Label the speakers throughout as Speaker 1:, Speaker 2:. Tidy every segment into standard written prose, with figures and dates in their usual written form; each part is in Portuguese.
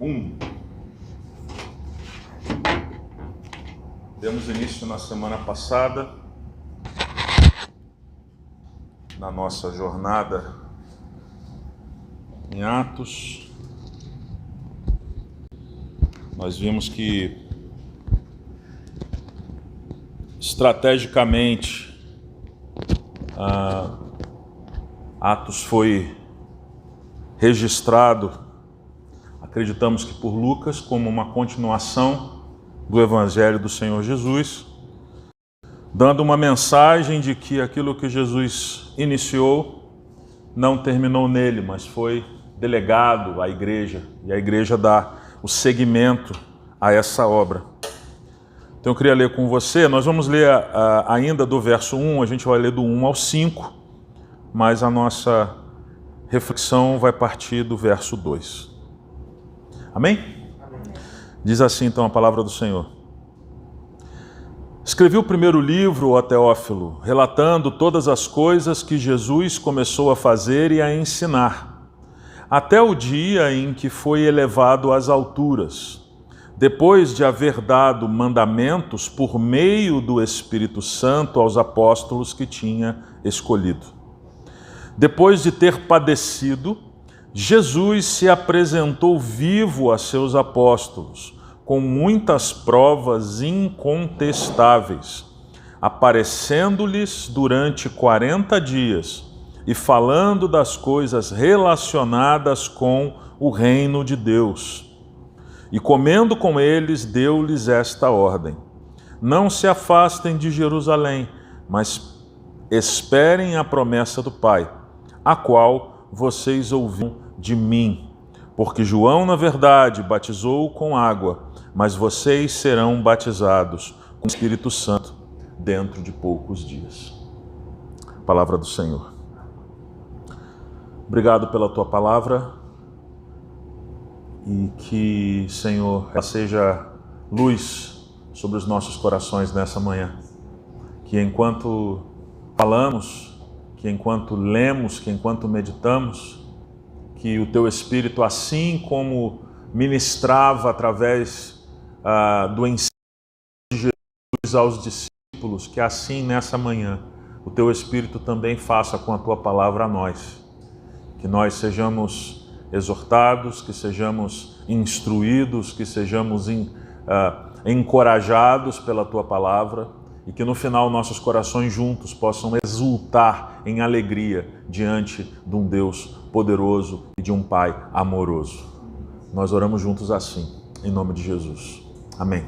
Speaker 1: 1. Demos início na semana passada, na nossa jornada em Atos. Nós vimos que, estrategicamente, Atos foi registrado, acreditamos que por Lucas, como uma continuação do Evangelho do Senhor Jesus, dando uma mensagem de que aquilo que Jesus iniciou não terminou nele, mas foi delegado à igreja, e a igreja dá o seguimento a essa obra. Então eu queria ler com você, nós vamos ler ainda do verso 1, a gente vai ler do 1 ao 5, mas a nossa reflexão vai partir do verso 2. Amém? Amém. Diz assim então a palavra do Senhor. Escrevi o primeiro livro, ó Teófilo, relatando todas as coisas que Jesus começou a fazer e a ensinar, até o dia em que foi elevado às alturas, depois de haver dado mandamentos por meio do Espírito Santo aos apóstolos que tinha escolhido. Depois de ter padecido, Jesus se apresentou vivo a seus apóstolos, com muitas provas incontestáveis, aparecendo-lhes durante 40 dias e falando das coisas relacionadas com o reino de Deus. E comendo com eles, deu-lhes esta ordem: não se afastem de Jerusalém, mas esperem a promessa do Pai, a qual vocês ouviram de mim. Porque João, na verdade, batizou com água, mas vocês serão batizados com o Espírito Santo dentro de poucos dias. Palavra do Senhor. Obrigado pela tua palavra e que, Senhor, ela seja luz sobre os nossos corações nessa manhã. Que enquanto falamos, que enquanto lemos, que enquanto meditamos, que o Teu Espírito, assim como ministrava através do ensino de Jesus aos discípulos, que assim nessa manhã o Teu Espírito também faça com a Tua palavra a nós. Que nós sejamos exortados, que sejamos instruídos, que sejamos encorajados pela Tua palavra e que no final nossos corações juntos possam exultar em alegria diante de um Deus poderoso e de um Pai amoroso. Nós oramos juntos assim, em nome de Jesus. Amém.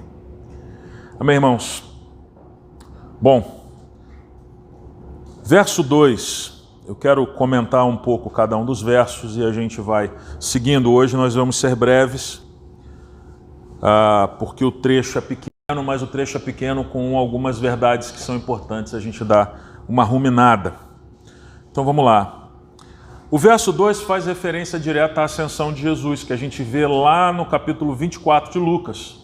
Speaker 1: Amém, irmãos. Bom, verso 2. Eu quero comentar um pouco cada um dos versos e a gente vai seguindo. Hoje nós vamos ser breves, porque o trecho é pequeno, mas o trecho é pequeno com algumas verdades que são importantes a gente dar uma ruminada. Então vamos lá. O verso 2 faz referência direta à ascensão de Jesus, que a gente vê lá no capítulo 24 de Lucas.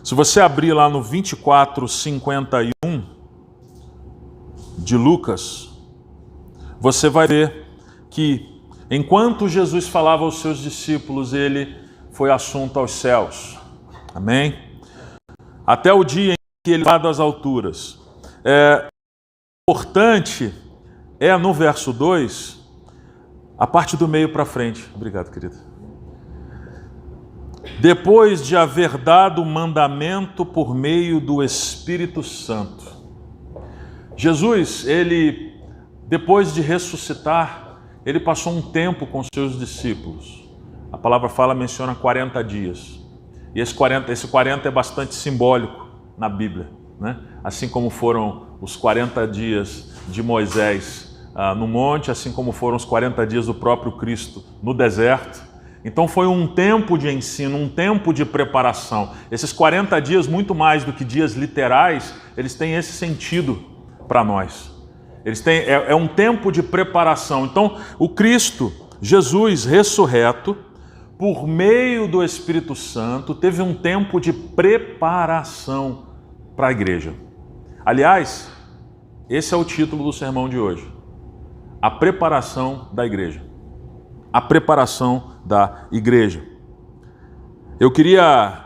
Speaker 1: Se você abrir lá no 24:51 de Lucas, você vai ver que, enquanto Jesus falava aos seus discípulos, ele foi assunto aos céus. Amém? Até o dia em que ele foi levado às alturas. Importante é, no verso 2, a parte do meio para frente. Obrigado, querido. Depois de haver dado mandamento por meio do Espírito Santo. Jesus, ele, depois de ressuscitar, ele passou um tempo com seus discípulos. A palavra menciona 40 dias. E esse 40 é bastante simbólico na Bíblia, né? Assim como foram os 40 dias de Moisés no monte, assim como foram os 40 dias do próprio Cristo no deserto. Então foi um tempo de ensino, um tempo de preparação. Esses 40 dias, muito mais do que dias literais, eles têm esse sentido para nós. É um tempo de preparação. Então o Cristo, Jesus ressurreto, por meio do Espírito Santo, teve um tempo de preparação para a igreja. Aliás, esse é o título do sermão de hoje. A preparação da igreja. A preparação da igreja. Eu queria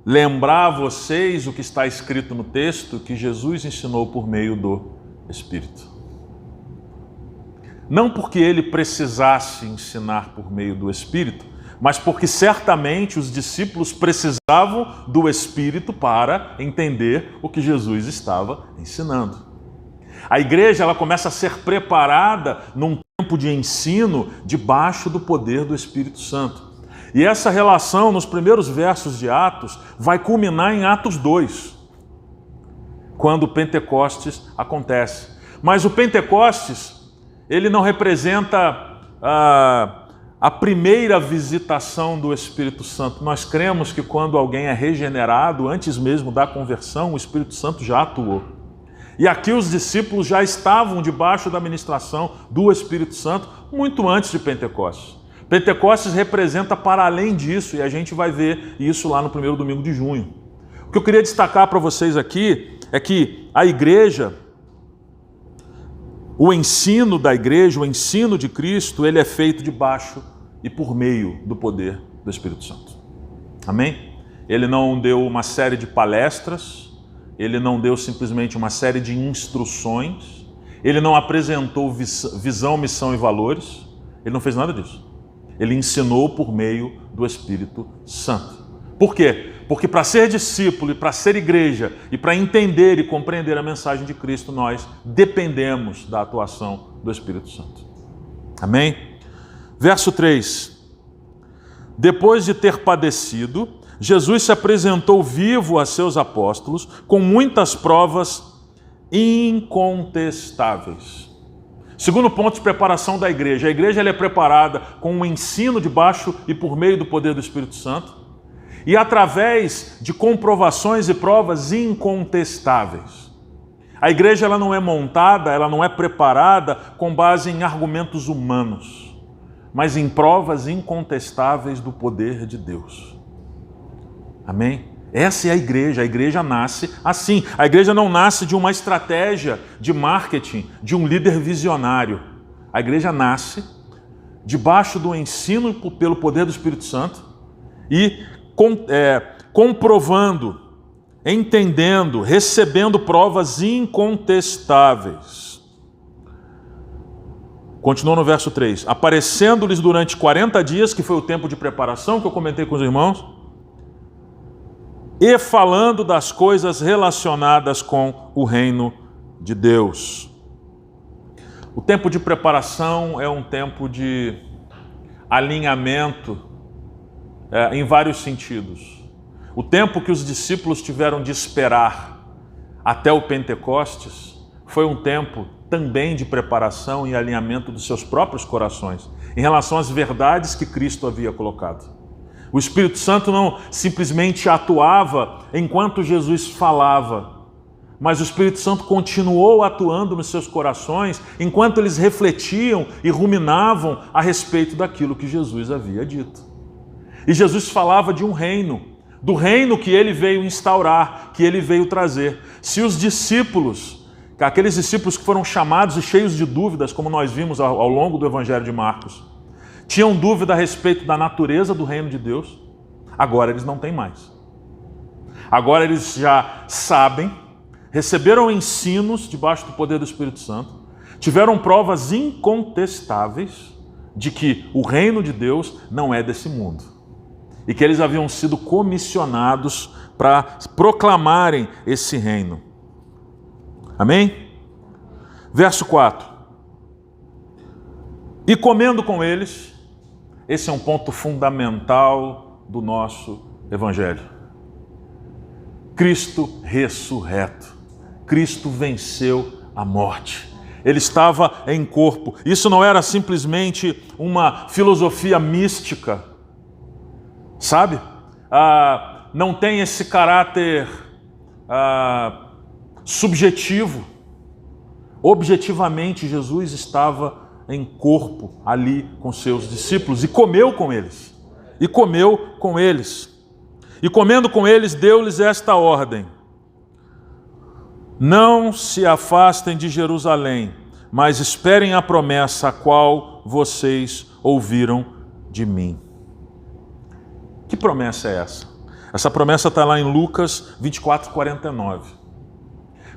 Speaker 1: lembrar a vocês o que está escrito no texto que Jesus ensinou por meio do Espírito. Não porque ele precisasse ensinar por meio do Espírito, mas porque certamente os discípulos precisavam do Espírito para entender o que Jesus estava ensinando. A igreja ela começa a ser preparada num tempo de ensino debaixo do poder do Espírito Santo. E essa relação nos primeiros versos de Atos vai culminar em Atos 2, quando o Pentecostes acontece. Mas o Pentecostes, ele não representa a primeira visitação do Espírito Santo. Nós cremos que quando alguém é regenerado, antes mesmo da conversão, o Espírito Santo já atuou. E aqui os discípulos já estavam debaixo da ministração do Espírito Santo muito antes de Pentecostes. Pentecostes representa para além disso, e a gente vai ver isso lá no primeiro domingo de junho. O que eu queria destacar para vocês aqui é que a igreja, o ensino da igreja, o ensino de Cristo, ele é feito debaixo e por meio do poder do Espírito Santo. Amém? Ele não deu uma série de palestras, ele não deu simplesmente uma série de instruções, ele não apresentou visão, missão e valores, ele não fez nada disso. Ele ensinou por meio do Espírito Santo. Por quê? Porque para ser discípulo e para ser igreja e para entender e compreender a mensagem de Cristo, nós dependemos da atuação do Espírito Santo. Amém? Verso 3. Depois de ter padecido, Jesus se apresentou vivo a seus apóstolos com muitas provas incontestáveis. Segundo ponto de preparação da igreja. A igreja ela é preparada com um ensino debaixo e por meio do poder do Espírito Santo e através de comprovações e provas incontestáveis. A igreja ela não é montada, ela não é preparada com base em argumentos humanos, mas em provas incontestáveis do poder de Deus. Amém? Essa é a igreja nasce assim. A igreja não nasce de uma estratégia de marketing, de um líder visionário. A igreja nasce debaixo do ensino pelo poder do Espírito Santo e comprovando, entendendo, recebendo provas incontestáveis. Continua no verso 3. Aparecendo-lhes durante 40 dias, que foi o tempo de preparação que eu comentei com os irmãos, e falando das coisas relacionadas com o reino de Deus. O tempo de preparação é um tempo de alinhamento em vários sentidos. O tempo que os discípulos tiveram de esperar até o Pentecostes foi um tempo também de preparação e alinhamento dos seus próprios corações em relação às verdades que Cristo havia colocado. O Espírito Santo não simplesmente atuava enquanto Jesus falava, mas o Espírito Santo continuou atuando nos seus corações enquanto eles refletiam e ruminavam a respeito daquilo que Jesus havia dito. E Jesus falava de um reino, do reino que ele veio instaurar, que ele veio trazer. Se os discípulos, aqueles discípulos que foram chamados e cheios de dúvidas, como nós vimos ao longo do Evangelho de Marcos, tinham dúvida a respeito da natureza do reino de Deus, agora eles não têm mais. Agora eles já sabem, receberam ensinos debaixo do poder do Espírito Santo, tiveram provas incontestáveis de que o reino de Deus não é desse mundo e que eles haviam sido comissionados para proclamarem esse reino. Amém? Verso 4. E comendo com eles. Esse é um ponto fundamental do nosso Evangelho. Cristo ressurreto. Cristo venceu a morte. Ele estava em corpo. Isso não era simplesmente uma filosofia mística, sabe? Não tem esse caráter subjetivo. Objetivamente, Jesus estava em corpo ali com seus discípulos e comeu com eles. E comeu com eles. E comendo com eles, deu-lhes esta ordem: não se afastem de Jerusalém, mas esperem a promessa a qual vocês ouviram de mim. Que promessa é essa? Essa promessa está lá em Lucas 24:49.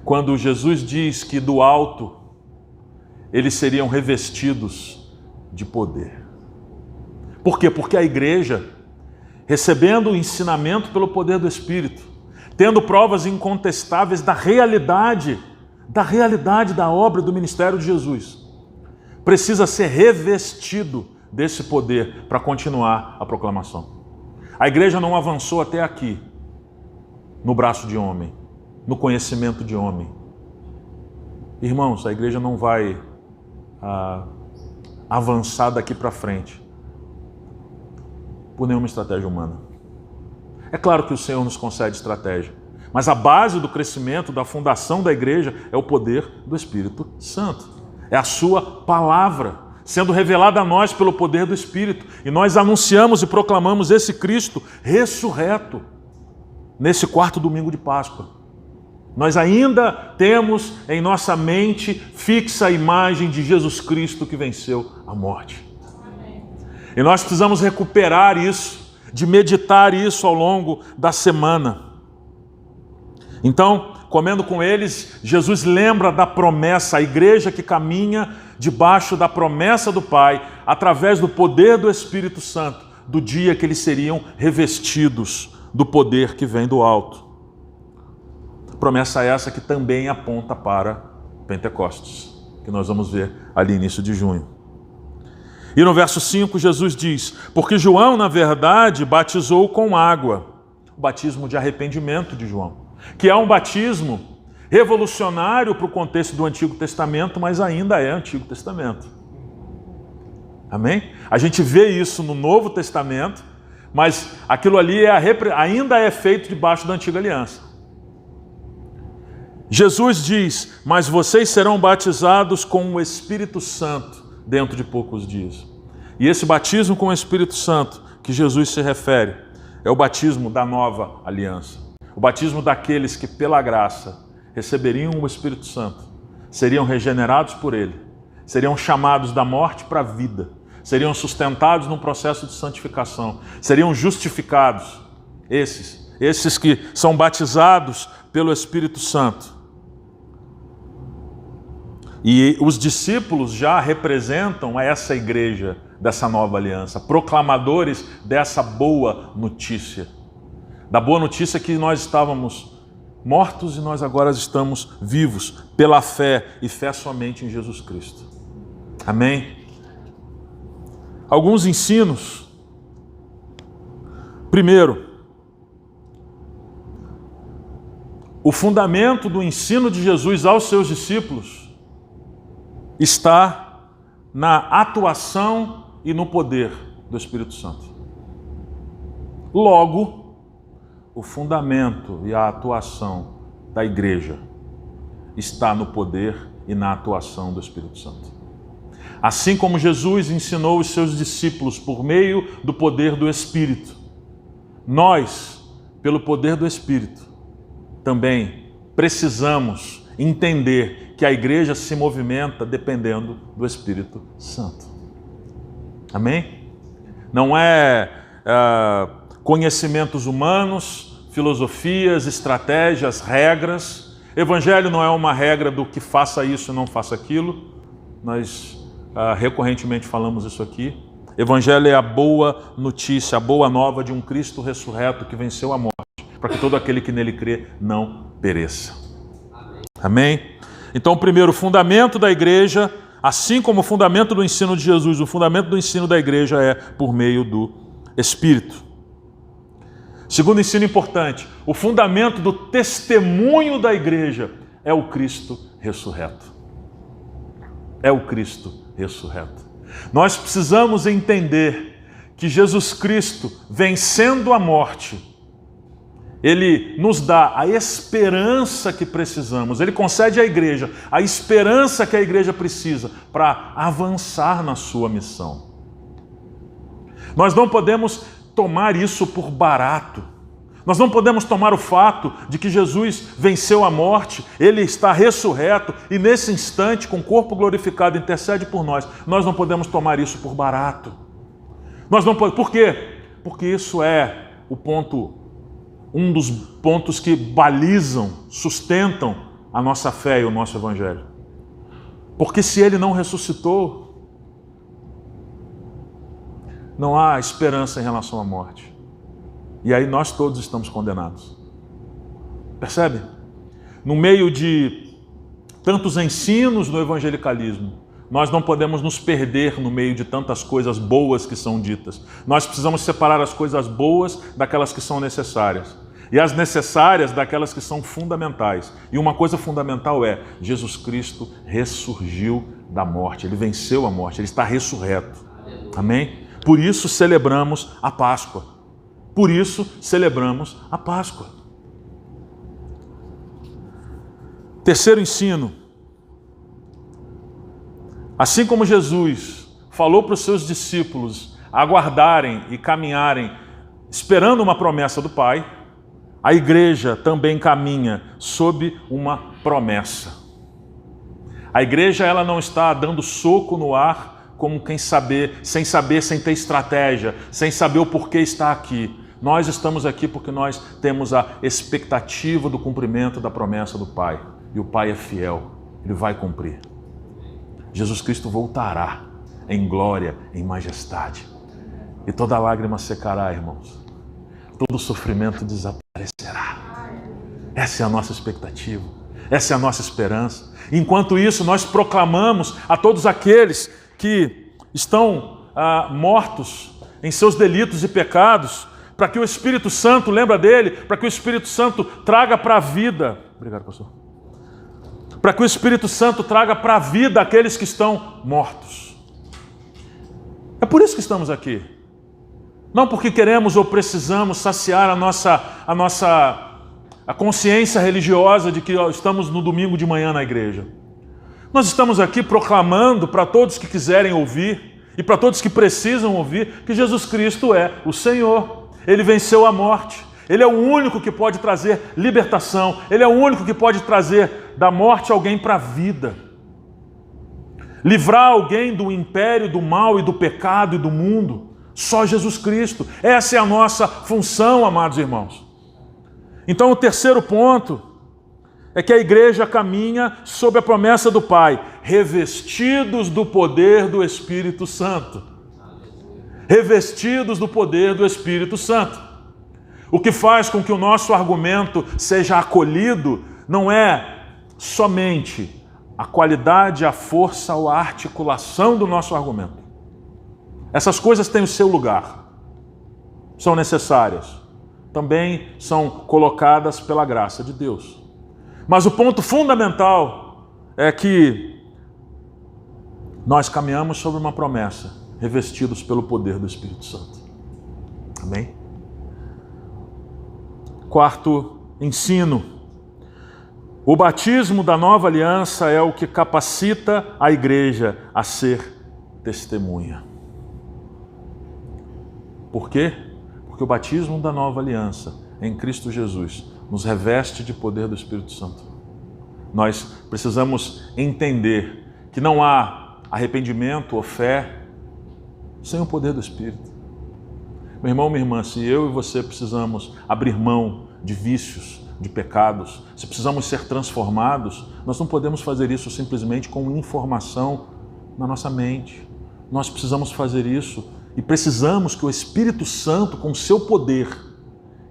Speaker 1: Quando Jesus diz que do alto eles seriam revestidos de poder. Por quê? Porque a igreja, recebendo o ensinamento pelo poder do Espírito, tendo provas incontestáveis da realidade da obra do ministério de Jesus, precisa ser revestido desse poder para continuar a proclamação. A igreja não avançou até aqui no braço de homem, no conhecimento de homem. Irmãos, a igreja não vai avançar daqui para frente por nenhuma estratégia humana. É claro que o Senhor nos concede estratégia, mas a base do crescimento, da fundação da igreja é o poder do Espírito Santo. É a sua palavra sendo revelada a nós pelo poder do Espírito. E nós anunciamos e proclamamos esse Cristo ressurreto nesse 4º domingo de Páscoa. Nós ainda temos em nossa mente fixa a imagem de Jesus Cristo que venceu a morte. Amém. E nós precisamos recuperar isso, de meditar isso ao longo da semana. Então, comendo com eles, Jesus lembra da promessa, a igreja que caminha debaixo da promessa do Pai, através do poder do Espírito Santo, do dia que eles seriam revestidos do poder que vem do alto. Promessa essa que também aponta para Pentecostes, que nós vamos ver ali início de junho. E no verso 5 Jesus diz: porque João, na verdade, batizou com água, o batismo de arrependimento de João, que é um batismo revolucionário para o contexto do Antigo Testamento, mas ainda é Antigo Testamento. Amém? A gente vê isso no Novo Testamento, mas aquilo ali ainda é feito debaixo da Antiga Aliança. Jesus diz: mas vocês serão batizados com o Espírito Santo dentro de poucos dias. E esse batismo com o Espírito Santo que Jesus se refere é o batismo da nova aliança. O batismo daqueles que, pela graça, receberiam o Espírito Santo, seriam regenerados por Ele, seriam chamados da morte para a vida, seriam sustentados num processo de santificação, seriam justificados, esses que são batizados pelo Espírito Santo. E os discípulos já representam essa igreja dessa nova aliança, proclamadores dessa boa notícia, da boa notícia que nós estávamos mortos e nós agora estamos vivos pela fé e fé somente em Jesus Cristo. Amém? Alguns ensinos. Primeiro, o fundamento do ensino de Jesus aos seus discípulos está na atuação e no poder do Espírito Santo. Logo, o fundamento e a atuação da igreja está no poder e na atuação do Espírito Santo. Assim como Jesus ensinou os seus discípulos por meio do poder do Espírito, nós, pelo poder do Espírito, também precisamos entender que a igreja se movimenta dependendo do Espírito Santo. Amém? Não é conhecimentos humanos, filosofias, estratégias, regras. Evangelho não é uma regra do que faça isso e não faça aquilo. Nós recorrentemente falamos isso aqui. Evangelho é a boa notícia, a boa nova de um Cristo ressurreto que venceu a morte, para que todo aquele que nele crê não pereça. Amém? Então, o primeiro fundamento da igreja, assim como o fundamento do ensino de Jesus, o fundamento do ensino da igreja é por meio do Espírito. Segundo ensino importante, o fundamento do testemunho da igreja é o Cristo ressurreto. É o Cristo ressurreto. Nós precisamos entender que Jesus Cristo, vencendo a morte, Ele nos dá a esperança que precisamos. Ele concede à igreja a esperança que a igreja precisa para avançar na sua missão. Nós não podemos tomar isso por barato. Nós não podemos tomar o fato de que Jesus venceu a morte, Ele está ressurreto e nesse instante, com o corpo glorificado, intercede por nós. Nós não podemos tomar isso por barato. Por quê? Porque isso é um dos pontos que balizam, sustentam a nossa fé e o nosso evangelho. Porque se ele não ressuscitou, não há esperança em relação à morte. E aí nós todos estamos condenados. Percebe? No meio de tantos ensinos do evangelicalismo, nós não podemos nos perder no meio de tantas coisas boas que são ditas. Nós precisamos separar as coisas boas daquelas que são necessárias. E as necessárias daquelas que são fundamentais. E uma coisa fundamental é, Jesus Cristo ressurgiu da morte. Ele venceu a morte, ele está ressurreto. Amém? Por isso celebramos a Páscoa. Por isso celebramos a Páscoa. Terceiro ensino. Assim como Jesus falou para os seus discípulos aguardarem e caminharem esperando uma promessa do Pai, a igreja também caminha sob uma promessa. A igreja, ela não está dando soco no ar como quem saber, sem ter estratégia, sem saber o porquê está aqui. Nós estamos aqui porque nós temos a expectativa do cumprimento da promessa do Pai. E o Pai é fiel, Ele vai cumprir. Jesus Cristo voltará em glória, em majestade. E toda lágrima secará, irmãos. Todo sofrimento desaparecerá. Essa é a nossa expectativa. Essa é a nossa esperança. Enquanto isso, nós proclamamos a todos aqueles que estão mortos em seus delitos e pecados, para que o Espírito Santo, lembra dele, para que o Espírito Santo traga para a vida. Obrigado, pastor. Para que o Espírito Santo traga para a vida aqueles que estão mortos. É por isso que estamos aqui. Não porque queremos ou precisamos saciar a consciência religiosa de que estamos no domingo de manhã na igreja. Nós estamos aqui proclamando para todos que quiserem ouvir e para todos que precisam ouvir que Jesus Cristo é o Senhor. Ele venceu a morte. Ele é o único que pode trazer libertação. Ele é o único que pode trazer da morte alguém para a vida. Livrar alguém do império, do mal e do pecado e do mundo. Só Jesus Cristo. Essa é a nossa função, amados irmãos. Então o terceiro ponto é que a igreja caminha sob a promessa do Pai, revestidos do poder do Espírito Santo. Revestidos do poder do Espírito Santo. O que faz com que o nosso argumento seja acolhido não é somente a qualidade, a força ou a articulação do nosso argumento. Essas coisas têm o seu lugar, são necessárias, também são colocadas pela graça de Deus. Mas o ponto fundamental é que nós caminhamos sobre uma promessa, revestidos pelo poder do Espírito Santo. Amém? Quarto ensino. O batismo da nova aliança é o que capacita a igreja a ser testemunha. Por quê? Porque o batismo da nova aliança em Cristo Jesus nos reveste de poder do Espírito Santo. Nós precisamos entender que não há arrependimento ou fé sem o poder do Espírito. Meu irmão, minha irmã, se eu e você precisamos abrir mão de vícios, de pecados, se precisamos ser transformados, nós não podemos fazer isso simplesmente com informação na nossa mente. Nós precisamos fazer isso e precisamos que o Espírito Santo, com o seu poder,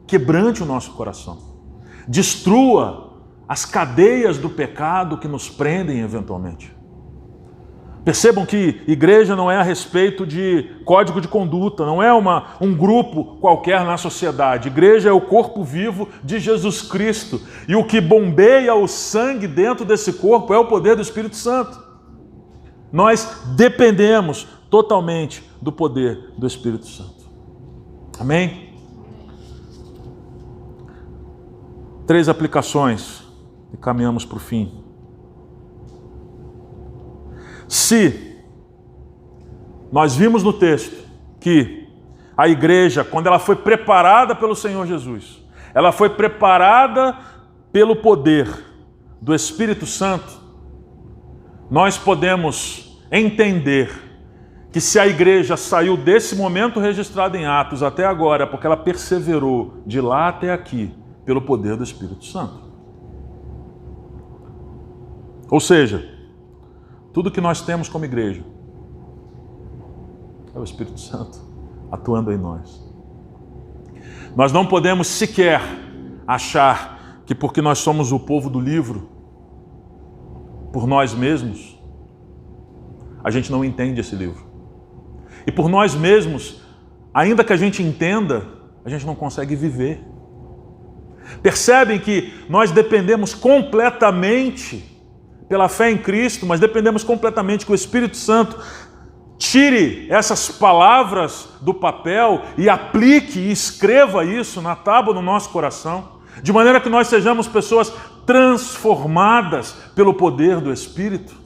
Speaker 1: quebrante o nosso coração, destrua as cadeias do pecado que nos prendem eventualmente. Percebam que igreja não é a respeito de código de conduta, não é um grupo qualquer na sociedade. Igreja é o corpo vivo de Jesus Cristo. E o que bombeia o sangue dentro desse corpo é o poder do Espírito Santo. Nós dependemos totalmente do poder do Espírito Santo. Amém? 3 aplicações e caminhamos para o fim. Se nós vimos no texto que a igreja, quando ela foi preparada pelo Senhor Jesus, ela foi preparada pelo poder do Espírito Santo, nós podemos entender que se a igreja saiu desse momento registrado em Atos até agora, é porque ela perseverou de lá até aqui, pelo poder do Espírito Santo. Ou seja, tudo que nós temos como igreja é o Espírito Santo atuando em nós. Nós não podemos sequer achar que porque nós somos o povo do livro, por nós mesmos, a gente não entende esse livro. E por nós mesmos, ainda que a gente entenda, a gente não consegue viver. Percebem que nós dependemos completamente, pela fé em Cristo, mas dependemos completamente que o Espírito Santo tire essas palavras do papel e aplique e escreva isso na tábua do nosso coração, de maneira que nós sejamos pessoas transformadas pelo poder do Espírito.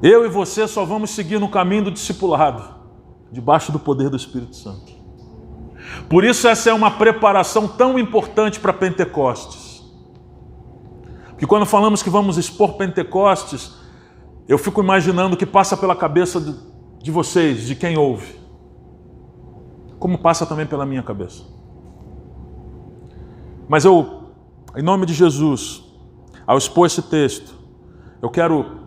Speaker 1: Eu e você só vamos seguir no caminho do discipulado, debaixo do poder do Espírito Santo. Por isso essa é uma preparação tão importante para Pentecostes. Porque quando falamos que vamos expor Pentecostes, eu fico imaginando o que passa pela cabeça de vocês, de quem ouve. Como passa também pela minha cabeça. Mas eu, em nome de Jesus, ao expor esse texto, eu quero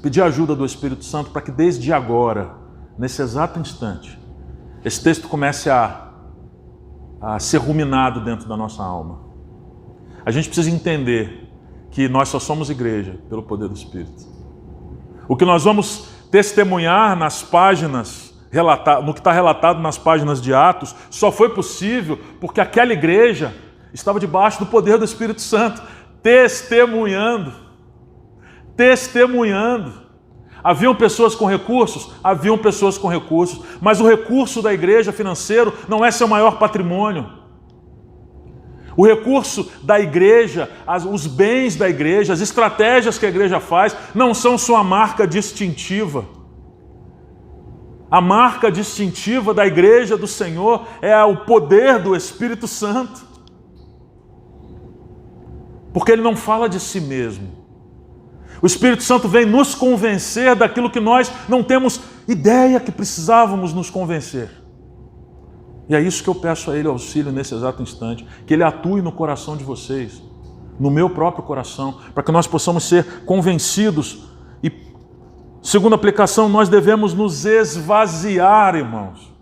Speaker 1: pedir a ajuda do Espírito Santo para que desde agora, nesse exato instante, esse texto comece a ser ruminado dentro da nossa alma. A gente precisa entender que nós só somos igreja pelo poder do Espírito. O que nós vamos testemunhar nas páginas, no que está relatado nas páginas de Atos, só foi possível porque aquela igreja estava debaixo do poder do Espírito Santo, testemunhando. Haviam pessoas com recursos? Haviam pessoas com recursos, mas o recurso da igreja financeiro não é seu maior patrimônio. O recurso da igreja, os bens da igreja, as estratégias que a igreja faz, não são sua marca distintiva. A marca distintiva da igreja do Senhor é o poder do Espírito Santo. Porque ele não fala de si mesmo. O Espírito Santo vem nos convencer daquilo que nós não temos ideia que precisávamos nos convencer. E é isso que eu peço a Ele auxílio nesse exato instante, que Ele atue no coração de vocês, no meu próprio coração, para que nós possamos ser convencidos. E, segunda aplicação, nós devemos nos esvaziar, irmãos.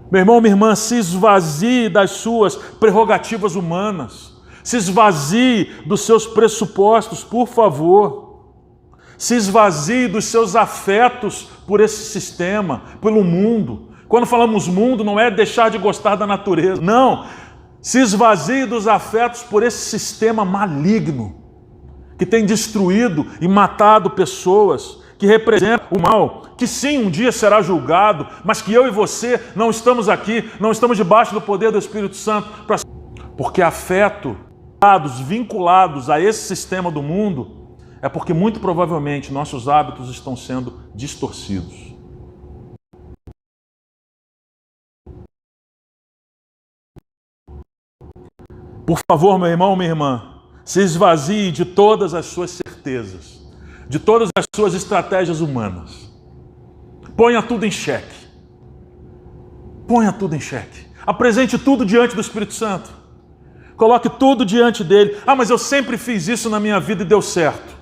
Speaker 1: Meu irmão, minha irmã, se esvazie das suas prerrogativas humanas. Se esvazie dos seus pressupostos, por favor. Se esvazie dos seus afetos por esse sistema, pelo mundo. Quando falamos mundo, não é deixar de gostar da natureza. Não. Se esvazie dos afetos por esse sistema maligno, que tem destruído e matado pessoas, que representa o mal, que sim, um dia será julgado, mas que eu e você não estamos aqui, não estamos debaixo do poder do Espírito Santo, porque afeto vinculados a esse sistema do mundo, é porque muito provavelmente nossos hábitos estão sendo distorcidos. Por favor, meu irmão, minha irmã, se esvazie de todas as suas certezas, de todas as suas estratégias humanas. Ponha tudo em xeque. Ponha tudo em xeque. Apresente tudo diante do Espírito Santo. Coloque tudo diante dele. Ah, mas eu sempre fiz isso na minha vida e deu certo.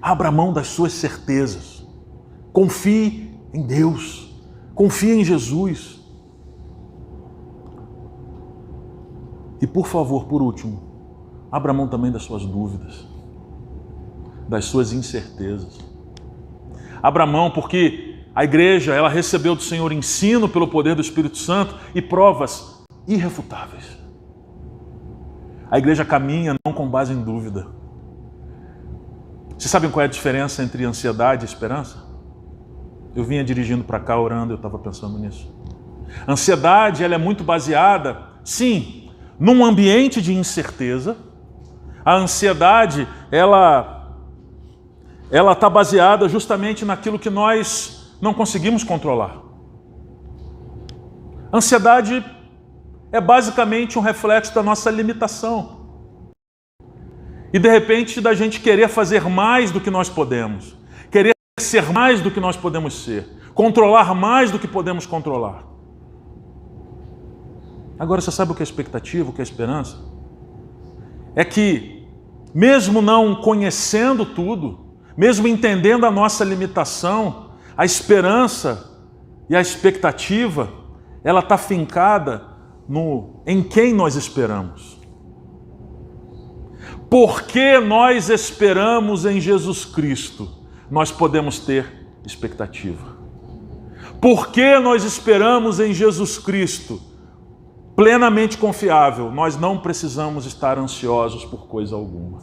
Speaker 1: Abra mão das suas certezas. Confie em Deus. Confie em Jesus. E por favor, por último, abra mão também das suas dúvidas, das suas incertezas. Abra mão porque a igreja, ela recebeu do Senhor ensino pelo poder do Espírito Santo e provas irrefutáveis. A igreja caminha não com base em dúvida. Vocês sabem qual é a diferença entre ansiedade e esperança? Eu vinha dirigindo para cá, orando, eu estava pensando nisso. A ansiedade, ela é muito baseada, sim, num ambiente de incerteza. A ansiedade, ela está baseada justamente naquilo que nós não conseguimos controlar. A ansiedade é basicamente um reflexo da nossa limitação. E de repente da gente querer fazer mais do que nós podemos, querer ser mais do que nós podemos ser, controlar mais do que podemos controlar. Agora você sabe o que é expectativa, o que é esperança? É que mesmo não conhecendo tudo, mesmo entendendo a nossa limitação, a esperança e a expectativa, ela está fincada em quem nós esperamos. Porque nós esperamos em Jesus Cristo, nós podemos ter expectativa. Porque nós esperamos em Jesus Cristo, plenamente confiável, nós não precisamos estar ansiosos por coisa alguma.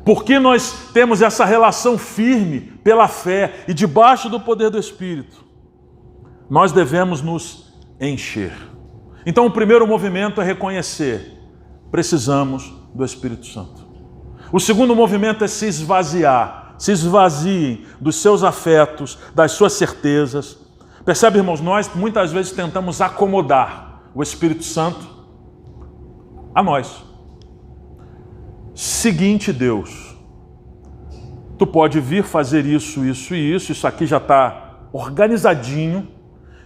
Speaker 1: Porque nós temos essa relação firme pela fé e debaixo do poder do Espírito, nós devemos nos encher. Então o primeiro movimento é reconhecer: precisamos do Espírito Santo. O segundo movimento é se esvaziar. Se esvaziem dos seus afetos, das suas certezas. Percebe, irmãos, nós muitas vezes tentamos acomodar o Espírito Santo a nós. Seguinte, Deus, tu pode vir fazer isso, isso e isso aqui já está organizadinho,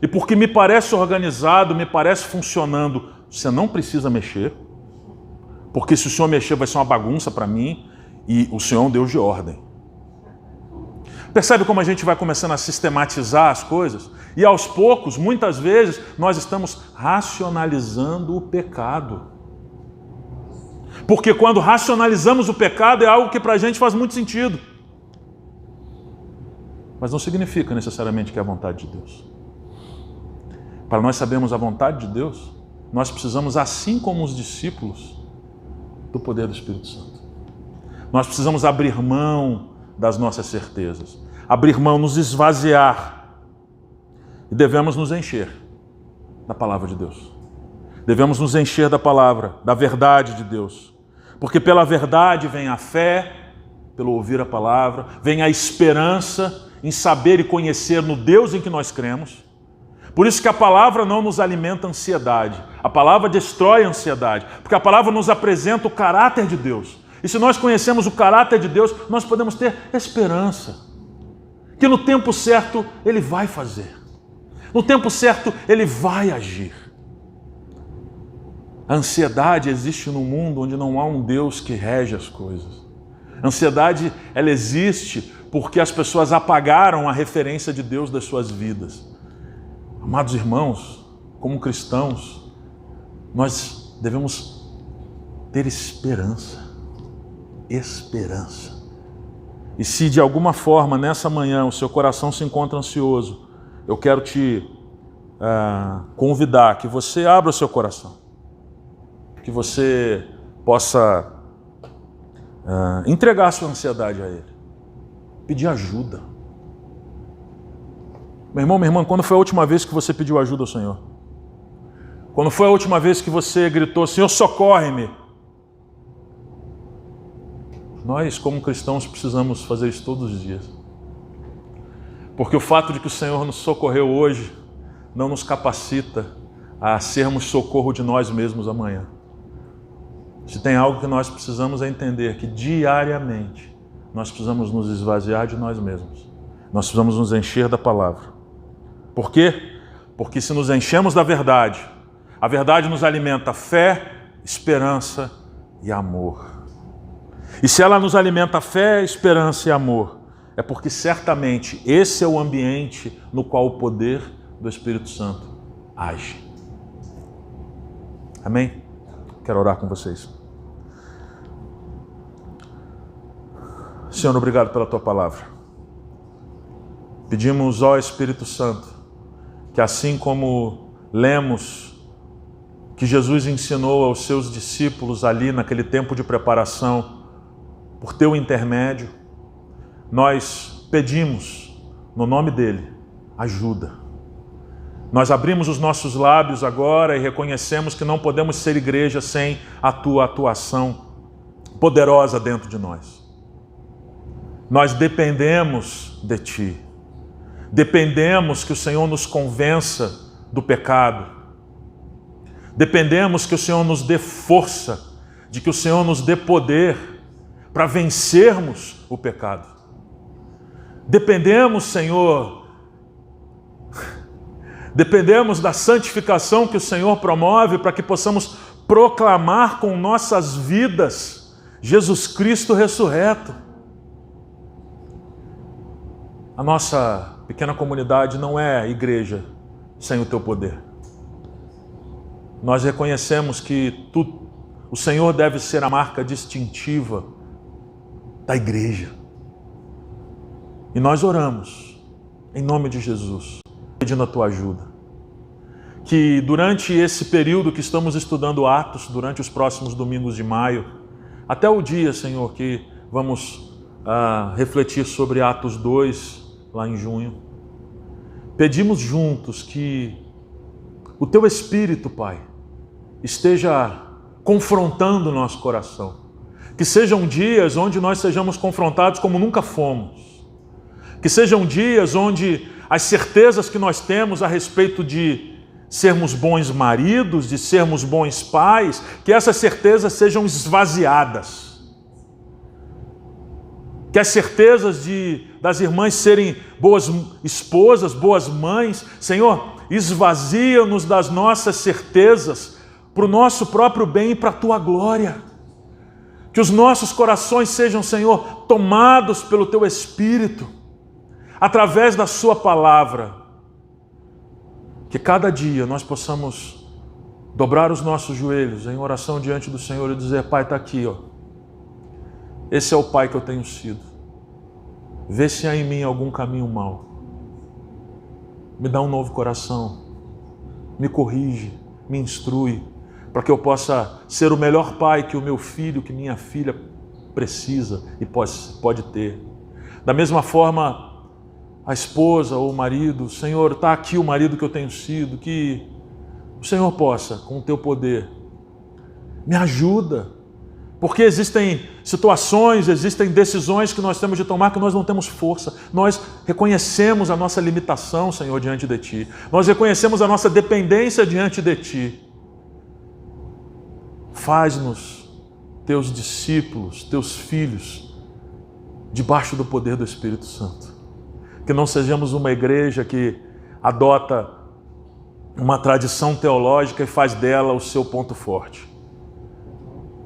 Speaker 1: e porque me parece organizado, me parece funcionando, você não precisa mexer, porque se o Senhor mexer vai ser uma bagunça para mim, e o Senhor é um Deus de ordem. Percebe como a gente vai começando a sistematizar as coisas? E aos poucos, muitas vezes, nós estamos racionalizando o pecado. Porque quando racionalizamos o pecado é algo que para a gente faz muito sentido. Mas não significa necessariamente que é a vontade de Deus. Para nós sabermos a vontade de Deus, nós precisamos, assim como os discípulos, do poder do Espírito Santo. Nós precisamos abrir mão das nossas certezas, abrir mão, nos esvaziar, e devemos nos encher da palavra de Deus. Devemos nos encher da palavra, da verdade de Deus, porque pela verdade vem a fé, pelo ouvir a palavra, vem a esperança em saber e conhecer no Deus em que nós cremos. Por isso que a palavra não nos alimenta ansiedade, a palavra destrói a ansiedade, porque a palavra nos apresenta o caráter de Deus. E se nós conhecemos o caráter de Deus, nós podemos ter esperança, que no tempo certo Ele vai fazer, no tempo certo Ele vai agir. A ansiedade existe num mundo onde não há um Deus que rege as coisas. A ansiedade, ela existe porque as pessoas apagaram a referência de Deus das suas vidas. Amados irmãos, como cristãos, nós devemos ter esperança. Esperança. E se de alguma forma nessa manhã o seu coração se encontra ansioso, eu quero te convidar que você abra o seu coração, que você possa entregar a sua ansiedade a Ele, pedir ajuda. Meu irmão, minha irmã, quando foi a última vez que você pediu ajuda ao Senhor? Quando foi a última vez que você gritou: Senhor, socorre-me? Nós, como cristãos, precisamos fazer isso todos os dias. Porque o fato de que o Senhor nos socorreu hoje não nos capacita a sermos socorro de nós mesmos amanhã. Se tem algo que nós precisamos é entender que diariamente nós precisamos nos esvaziar de nós mesmos. Nós precisamos nos encher da palavra. Por quê? Porque se nos enchemos da verdade, a verdade nos alimenta fé, esperança e amor. E se ela nos alimenta fé, esperança e amor, é porque certamente esse é o ambiente no qual o poder do Espírito Santo age. Amém? Quero orar com vocês. Senhor, obrigado pela Tua palavra. Pedimos, ó Espírito Santo, que assim como lemos que Jesus ensinou aos seus discípulos ali naquele tempo de preparação, por Teu intermédio, nós pedimos, no nome dEle, ajuda. Nós abrimos os nossos lábios agora e reconhecemos que não podemos ser igreja sem a Tua atuação poderosa dentro de nós. Nós dependemos de Ti. Dependemos que o Senhor nos convença do pecado. Dependemos que o Senhor nos dê força de que o Senhor nos dê poder para vencermos o pecado. Dependemos, Senhor, da santificação que o Senhor promove para que possamos proclamar com nossas vidas Jesus Cristo ressurreto. A nossa pequena comunidade não é igreja sem o teu poder. Nós reconhecemos que o Senhor deve ser a marca distintiva da igreja. E nós oramos, em nome de Jesus, pedindo a tua ajuda. Que durante esse período que estamos estudando Atos, durante os próximos domingos de maio, até o dia, Senhor, que vamos refletir sobre Atos 2, lá em junho, pedimos juntos que o teu Espírito, Pai, esteja confrontando o nosso coração. Que sejam dias onde nós sejamos confrontados como nunca fomos. Que sejam dias onde as certezas que nós temos a respeito de sermos bons maridos, de sermos bons pais, que essas certezas sejam esvaziadas. Que as certezas das irmãs serem boas esposas, boas mães, Senhor, esvazia-nos das nossas certezas para o nosso próprio bem e para a tua glória. Que os nossos corações sejam, Senhor, tomados pelo teu Espírito, através da sua palavra. Que cada dia nós possamos dobrar os nossos joelhos em oração diante do Senhor e dizer: Pai, está aqui, ó. Esse é o Pai que eu tenho sido. Vê se há em mim algum caminho mau. Me dá um novo coração. Me corrige, me instrui, para que eu possa ser o melhor pai que o meu filho, que minha filha precisa e pode ter. Da mesma forma, a esposa ou o marido, Senhor, está aqui o marido que eu tenho sido, que o Senhor possa, com o teu poder, me ajuda, porque existem situações, existem decisões que nós temos de tomar que nós não temos força. Nós reconhecemos a nossa limitação, Senhor, diante de Ti. Nós reconhecemos a nossa dependência diante de Ti. Faz-nos teus discípulos, teus filhos, debaixo do poder do Espírito Santo. Que não sejamos uma igreja que adota uma tradição teológica e faz dela o seu ponto forte.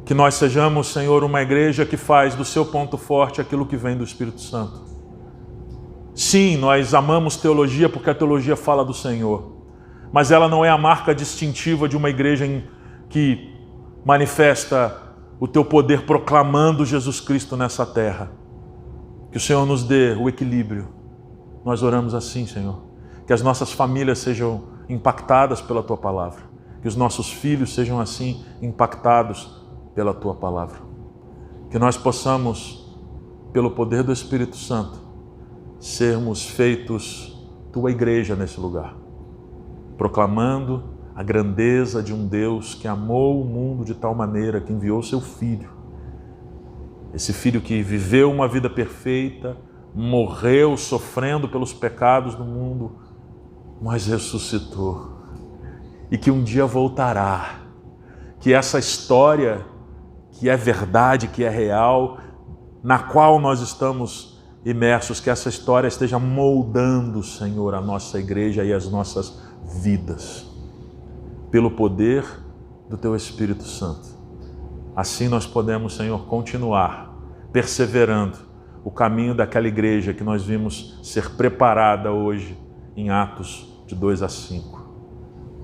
Speaker 1: Que nós sejamos, Senhor, uma igreja que faz do seu ponto forte aquilo que vem do Espírito Santo. Sim, nós amamos teologia porque a teologia fala do Senhor, mas ela não é a marca distintiva de uma igreja que manifesta o teu poder proclamando Jesus Cristo nessa terra. Que o Senhor nos dê o equilíbrio. Nós oramos assim, Senhor, que as nossas famílias sejam impactadas pela tua palavra, que os nossos filhos sejam assim impactados pela tua palavra. Que nós possamos, pelo poder do Espírito Santo, sermos feitos tua igreja nesse lugar, proclamando a grandeza de um Deus que amou o mundo de tal maneira que enviou seu Filho. Esse Filho que viveu uma vida perfeita, morreu sofrendo pelos pecados do mundo, mas ressuscitou. E que um dia voltará. Que essa história que é verdade, que é real, na qual nós estamos imersos, que essa história esteja moldando, Senhor, a nossa igreja e as nossas vidas, pelo poder do Teu Espírito Santo. Assim nós podemos, Senhor, continuar perseverando o caminho daquela igreja que nós vimos ser preparada hoje em Atos de 2 a 5.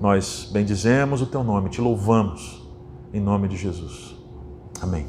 Speaker 1: Nós bendizemos o Teu nome, Te louvamos, em nome de Jesus. Amém.